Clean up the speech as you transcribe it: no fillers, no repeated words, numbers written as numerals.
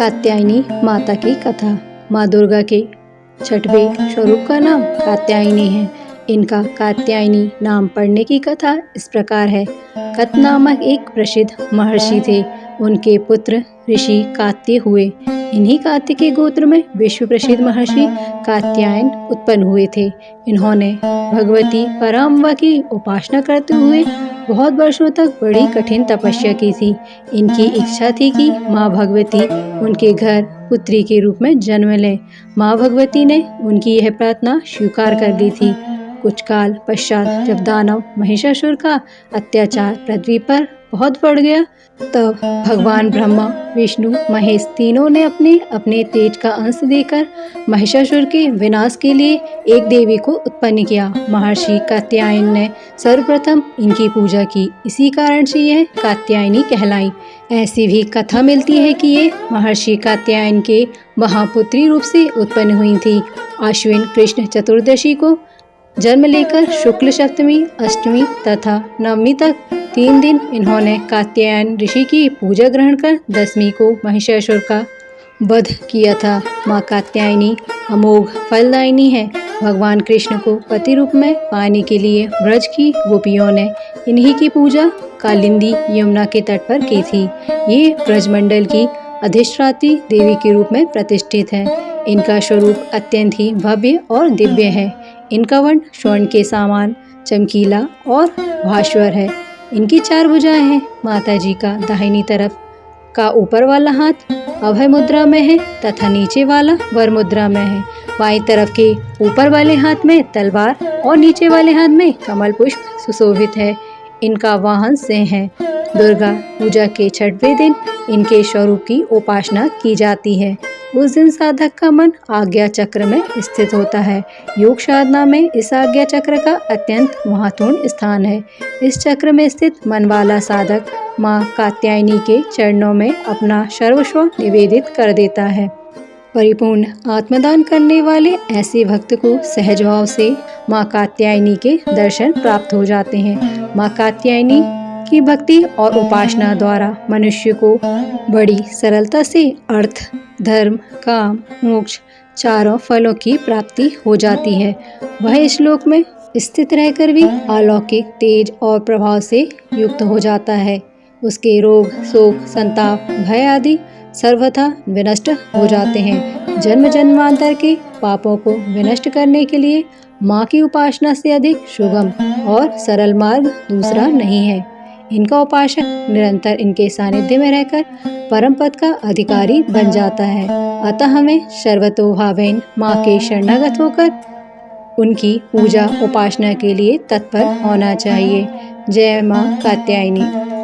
कात्यायनी माता की कथा। माँ दुर्गा के छठवें स्वरूप का नाम कात्यायनी है। इनका कात्यायनी नाम पड़ने की कथा इस प्रकार है। कत नामक एक प्रसिद्ध महर्षि थे। उनके पुत्र ऋषि कात्य हुए। इन्हीं कात्य के गोत्र में विश्व प्रसिद्ध महर्षि कात्यायन उत्पन्न हुए थे। इन्होंने भगवती पराम्बा की उपासना करते हुए बहुत वर्षों तक बड़ी कठिन तपस्या की थी। इनकी इच्छा थी कि माँ भगवती उनके घर पुत्री के रूप में जन्म लें। माँ भगवती ने उनकी यह प्रार्थना स्वीकार कर ली थी। कुछ काल पश्चात जब दानव महिषासुर का अत्याचार पृथ्वी पर बहुत बढ़ गया, तब भगवान ब्रह्मा, विष्णु, महेश तीनों ने अपने अपने तेज का अंश देकर महिषासुर के विनाश के लिए एक देवी को उत्पन्न किया। महर्षि कात्यायन ने सर्वप्रथम इनकी पूजा की। इसी कारण से यह कात्यायनी कहलाई। ऐसी भी कथा मिलती है कि ये महर्षि कात्यायन के महापुत्री रूप से उत्पन्न हुई थी। आश्विन कृष्ण चतुर्दशी को जन्म लेकर शुक्ल सप्तमी, अष्टमी तथा नवमी तक 3 दिन इन्होंने कात्यायन ऋषि की पूजा ग्रहण कर दशमी को महिषासुर का वध किया था। माँ कात्यायनी अमोघ फलदायिनी है। भगवान कृष्ण को पति रूप में पाने के लिए ब्रज की गोपियों ने इन्हीं की पूजा कालिंदी यमुना के तट पर की थी। ये ब्रजमंडल की अधिष्ठात्री देवी के रूप में प्रतिष्ठित है। इनका स्वरूप अत्यंत ही भव्य और दिव्य है। इनका वर्ण स्वर्ण के समान चमकीला और भास्वर है। इनकी 4 भुजाएं हैं। माता जी का दाहिनी तरफ का ऊपर वाला हाथ अभय मुद्रा में है तथा नीचे वाला वर मुद्रा में है। बाईं तरफ के ऊपर वाले हाथ में तलवार और नीचे वाले हाथ में कमल पुष्प सुशोभित है। इनका वाहन सिंह है। दुर्गा पूजा के 6वें दिन इनके स्वरूप की उपासना की जाती है। उस दिन साधक का मन आज्ञा चक्र में स्थित होता है। योग साधना में इस आज्ञा चक्र का अत्यंत महत्वपूर्ण स्थान है। इस चक्र में स्थित मन वाला साधक माँ कात्यायनी के चरणों में अपना सर्वस्व निवेदित कर देता है। परिपूर्ण आत्मदान करने वाले ऐसे भक्त को सहज भाव से माँ कात्यायनी के दर्शन प्राप्त हो जाते हैं। माँ कात्यायनी की भक्ति और उपासना द्वारा मनुष्य को बड़ी सरलता से अर्थ, धर्म, काम, मोक्ष चारों फलों की प्राप्ति हो जाती है। वह इस लोक में स्थित रहकर भी अलौकिक तेज और प्रभाव से युक्त हो जाता है। उसके रोग, शोक, संताप, भय आदि सर्वथा विनष्ट हो जाते हैं। जन्म जन्मांतर के पापों को विनष्ट करने के लिए माँ की उपासना से अधिक सुगम और सरल मार्ग दूसरा नहीं है। इनका उपासक निरंतर इनके सानिध्य में रहकर परम पद का अधिकारी बन जाता है। अतः हमें सर्वतोभावेन माँ के शरणागत होकर उनकी पूजा उपासना के लिए तत्पर होना चाहिए। जय माँ कात्यायनी।